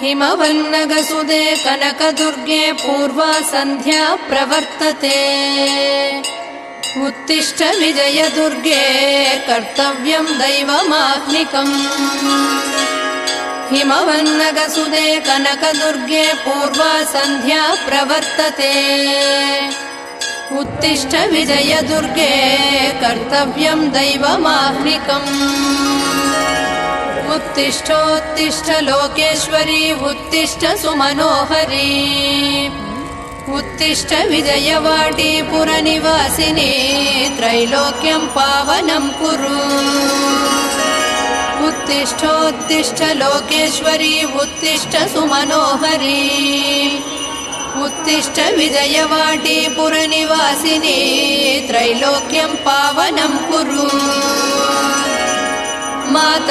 हिमवन्नगसुदे कनकदुर्गे पूर्वा सन्ध्या प्रवर्तते। उत्तिष्ठ विजयदुर्गे कर्तव्यं दैवमाह्निकम्। हिमवन्नगसुदे कनकदुर्गे पूर्वा सन्ध्या प्रवर्तते। उत्तिष्ठ विजयदुर्गे कर्तव्यं दैवमाह्निकम्। उत्तिष्ठोत्तिष्ठ लोकेश्वरी उत्तिष्ठ सुमनोहरी। उत्तिष्ठ विजयवाटी पुरनिवासिनी त्रैलोक्यं पावनं कुरु। उत्तिष्ठोत्तिष्ठ लोकेश्वरी उत्तिष्ठ सुमनोहरी। उत्तिष्ठ विजयवाटी पुरनिवासिनी त्रैलोक्यं पावनं कुरु। माता